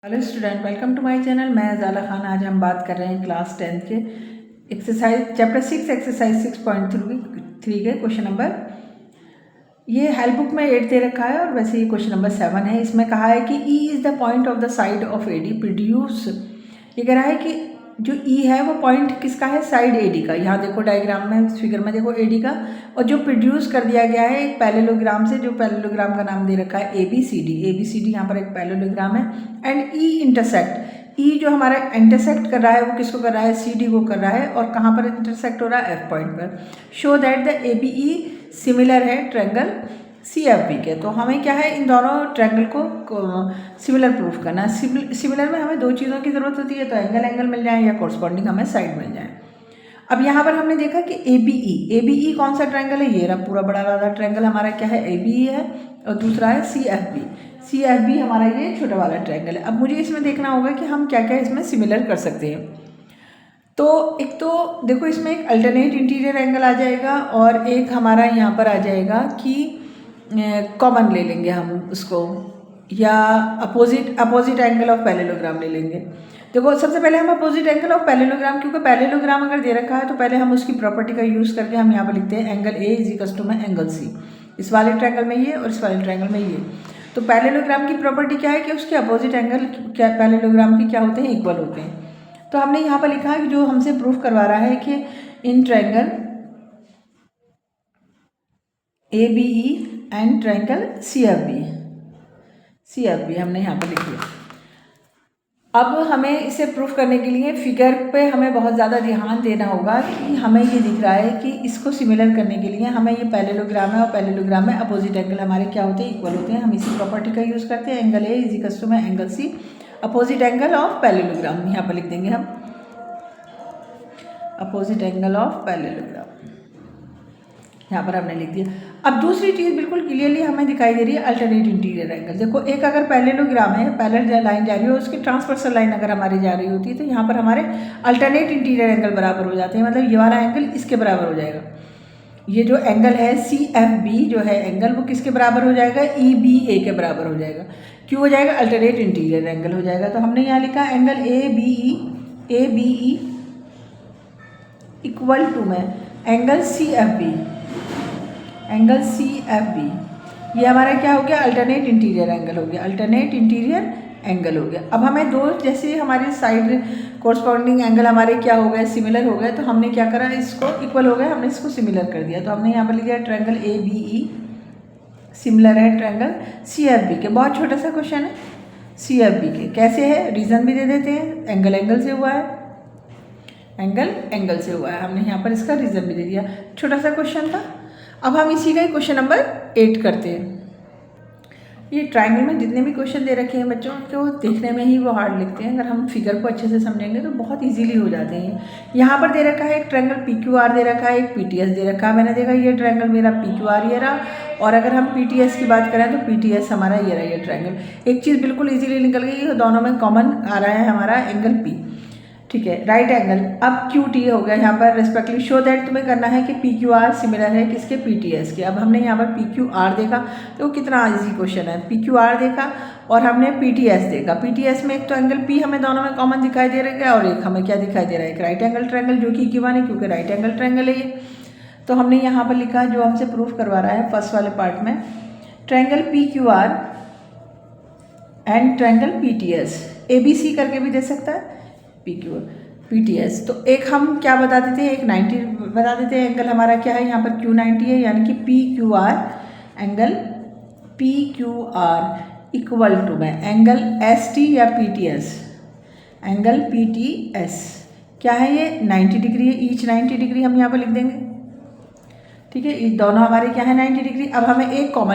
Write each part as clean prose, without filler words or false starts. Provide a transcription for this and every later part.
Hello student, welcome to my channel. मैं अज़ाला खान। आज हम बात कर रहे हैं क्लास 10 के एक्सरसाइज चैप्टर 6 एक्सरसाइज 6.3 के क्वेश्चन नंबर, ये हेल्प बुक में 8 दे रखा है और वैसे ये क्वेश्चन नंबर 7 है। इसमें कहा है कि E is the point of the side of AD produce. ये कह रहा है कि जो ई है वो पॉइंट किसका है, साइड एडी का। यहाँ देखो डायग्राम में, फिगर में देखो एडी का, और जो प्रोड्यूस कर दिया गया है एक पैरेललोग्राम से, जो पैरेललोग्राम का नाम दे रखा है ABCD। यहाँ पर एक पैरेललोग्राम है एंड ई इंटरसेक्ट। ई जो हमारा इंटरसेक्ट कर रहा है वो किसको कर रहा है, CD को कर रहा है। और कहाँ पर इंटरसेक्ट हो रहा है, F पॉइंट पर। Show that the ABE similar है ट्रायंगल CFB के। तो हमें क्या है, इन दोनों ट्रायंगल को सिमिलर प्रूफ करना है। सिमिलर में हमें दो चीज़ों की ज़रूरत होती है, तो एंगल मिल जाए या कॉरस्पॉन्डिंग हमें साइड मिल जाए। अब यहाँ पर हमने देखा कि ABE कौन सा ट्रायंगल है, ये रहा पूरा बड़ा वाला ट्रायंगल हमारा क्या है, ABE है। और दूसरा है CFB हमारा ये छोटा वाला ट्रायंगल है। अब मुझे इसमें देखना होगा कि हम क्या क्या इसमें सिमिलर कर सकते हैं। तो एक तो देखो, इसमें एक अल्टरनेट इंटीरियर एंगल आ जाएगा और एक हमारा यहाँ पर आ जाएगा कि कॉमन ले लेंगे हम उसको, या अपोजिट एंगल ऑफ पैरेललोग्राम ले लेंगे। देखो सबसे पहले हम अपोजिट एंगल ऑफ पैरेललोग्राम, क्योंकि पैरेललोग्राम अगर दे रखा है तो पहले हम उसकी प्रॉपर्टी का यूज़ करके हम यहाँ पर लिखते हैं एंगल A = एंगल C। इस वाले ट्रायंगल में ये और इस वाले ट्रायंगल में ये। तो पैरेललोग्राम की प्रॉपर्टी क्या है कि उसके अपोजिट एंगल क्या पैरेललोग्राम की क्या होते हैं, इक्वल होते हैं। तो हमने यहाँ पर लिखा है कि जो हमसे प्रूफ करवा रहा है कि in triangle ABE and triangle CFB हमने यहाँ पर लिख दिया। अब हमें इसे प्रूफ करने के लिए फिगर पे हमें बहुत ज़्यादा ध्यान देना होगा कि हमें ये दिख रहा है कि इसको सिमिलर करने के लिए हमें ये पैरेललोग्राम है और पैरेललोग्राम में अपोजिट एंगल हमारे क्या होते हैं, इक्वल होते हैं। हम इसी प्रॉपर्टी का यूज़ करते हैं, angle A = angle C opposite angle of parallelogram. यहाँ पर लिख देंगे हम अपोजिट एंगल ऑफ पैरेललोग्राम, यहाँ पर हमने लिख दिया। अब दूसरी चीज़ बिल्कुल क्लियरली हमें दिखाई दे रही है, अल्टरनेट इंटीरियर एंगल। देखो एक अगर पैरेललोग्राम है, पैरेलल लाइन जा रही है, उसकी ट्रांसवर्सल लाइन अगर हमारी जा रही होती है तो यहाँ पर हमारे अल्टरनेट इंटीरियर एंगल बराबर हो जाते हैं। मतलब ये वाला एंगल इसके बराबर हो जाएगा। ये जो एंगल है CFB जो है एंगल, वो किसके बराबर हो जाएगा, EBA के बराबर हो जाएगा। क्यों हो जाएगा, अल्टरनेट इंटीरियर एंगल हो जाएगा। तो हमने यहाँ लिखा एंगल ABE इक्वल टू में एंगल CFB। ये हमारा क्या हो गया, अल्टरनेट इंटीरियर एंगल हो गया, अल्टरनेट इंटीरियर एंगल हो गया। अब हमें दो जैसे हमारे साइड कोरस्पॉन्डिंग एंगल हमारे क्या हो गए, सिमिलर हो गए। तो हमने क्या करा, इसको इक्वल हो गए, हमने इसको सिमिलर कर दिया। तो हमने यहाँ पर लिख दिया ट्रायंगल ABE सिमिलर है ट्रायंगल CFB के। बहुत छोटा सा क्वेश्चन है, CFB के कैसे है, रीज़न भी दे देते हैं। एंगल से हुआ है, एंगल से हुआ है। हमने यहाँ पर इसका रीज़न भी दे दिया, छोटा सा क्वेश्चन था। अब हम इसी का ही क्वेश्चन नंबर 8 करते हैं। ये ट्रायंगल में जितने भी क्वेश्चन दे रखे हैं बच्चों, तो देखने में ही वो हार्ड लिखते हैं। अगर हम फिगर को अच्छे से समझेंगे तो बहुत इजीली हो जाते हैं। यहाँ पर दे रखा है एक ट्रायंगल PQR दे रखा है, एक PTS दे रखा है। मैंने देखा ये ट्रायंगल मेरा PQR ये रहा, और अगर हम PTS की बात करें तो PTS हमारा ये रहा, ये ट्रायंगल। एक चीज़ बिल्कुल ईजिली निकल गई, दोनों में कॉमन आ रहा है हमारा एंगल P, ठीक है, राइट एंगल। अब QT हो गया यहाँ पर रेस्पेक्टिवली। शो दैट तुम्हें करना है कि PQR सिमिलर है किसके, PTS के। अब हमने यहाँ पर PQR देखा तो कितना इजी क्वेश्चन है। PQR देखा और हमने PTS देखा। PTS में एक तो एंगल P हमें दोनों में कॉमन दिखाई दे रहा है, और एक हमें क्या दिखाई दे रहा है, एक राइट एंगल ट्रायंगल, जो कि इक्विवन है क्योंकि राइट एंगल ट्रायंगल है ये। तो हमने यहाँ पर लिखा जो हमसे प्रूफ करवा रहा है फर्स्ट वाले पार्ट में, triangle PQR and triangle PTS, ABC करके भी दे सकता है, PTS। तो एक हम क्या बता देते हैं, एक 90 बता देते हैं। एंगल हमारा क्या है, यहाँ पर Q90 है, यानी कि PQR angle PQR equal to में एंगल ST या PTS, एंगल PTS क्या है, ये 90 डिग्री है। ईच 90 डिग्री हम यहाँ पर लिख देंगे, ठीक है। ये दोनों हमारे क्या है 90 डिग्री। अब हमें एक और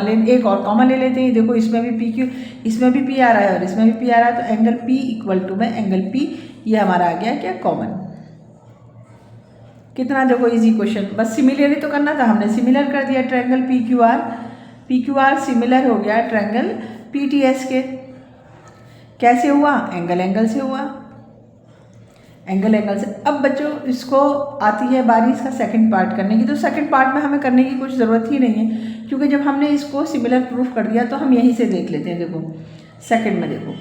कॉमन ले लेते हैं। देखो इसमें भी PQ, इसमें भी P आ रहा है और इसमें भी P आ रहा है। तो एंगल P इक्वल टू में एंगल P, ये हमारा आ गया क्या, कॉमन। कितना देखो इजी क्वेश्चन, बस सिमिलर ही तो करना था, हमने सिमिलर कर दिया। ट्रायंगल PQR सिमिलर हो गया ट्रायंगल PTS के। कैसे हुआ, एंगल से हुआ, एंगल से। अब बच्चों इसको आती है बारी इसका सेकंड पार्ट करने की। तो सेकंड पार्ट में हमें करने की कुछ ज़रूरत ही नहीं है, क्योंकि जब हमने इसको सिमिलर प्रूफ कर दिया तो हम यहीं से देख लेते हैं। देखो सेकंड में देखो,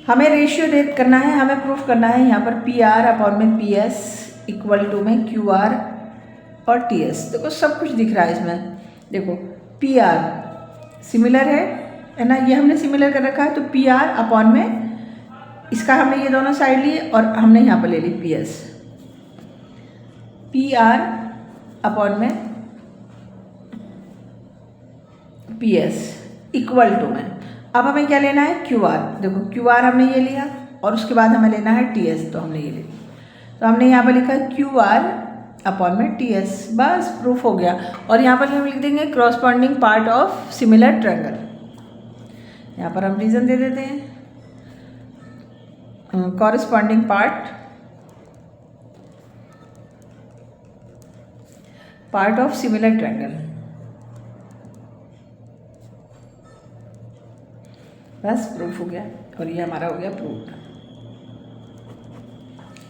हमें रेशियो दे करना है, हमें प्रूफ करना है यहाँ पर पी आर अपॉन में पी एस इक्वल टू में क्यू आर और टी एस। देखो सब कुछ दिख रहा है इसमें। देखो पी आर सिमिलर है ना, ये हमने सिमिलर कर रखा है, तो पी आर अपॉन में इसका हमने ये दोनों साइड लिए और हमने यहाँ पर ले ली P S. P R upon में पी एस इक्वल टू में, अब हमें क्या लेना है क्यू आर। देखो क्यू आर हमने ये लिया और उसके बाद हमें लेना है टी एस, तो हमने ये लिया, तो हमने यहाँ पर लिखा क्यू आर अपॉन में टी एस, बस प्रूफ हो गया। और यहाँ पर हम लिख देंगे corresponding part of similar triangle. यहाँ पर हम रीजन दे देते हैं, corresponding part of similar triangle, बस प्रूफ हो गया। और ये हमारा हो गया प्रूफ।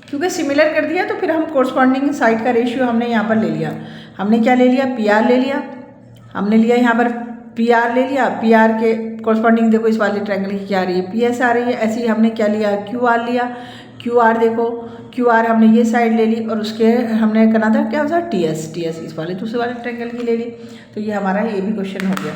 क्योंकि सिमिलर कर दिया तो फिर हम कोरस्पॉन्डिंग साइड का रेशियो हमने यहाँ पर ले लिया। हमने क्या ले लिया, पी आर ले लिया, हमने लिया यहाँ पर पी आर ले लिया, पी आर के कोरस्पॉन्डिंग देखो इस वाले ट्रायंगल की क्या आ रही है, पी एस आ रही है। ऐसे ही हमने क्या लिया, क्यू आर लिया, क्यू आर देखो क्यू आर हमने ये साइड ले ली और उसके हमने करना था क्या था टी एस, इस वाले दूसरे वाले ट्रायंगल की ले ली। तो ये हमारा ये भी क्वेश्चन हो गया।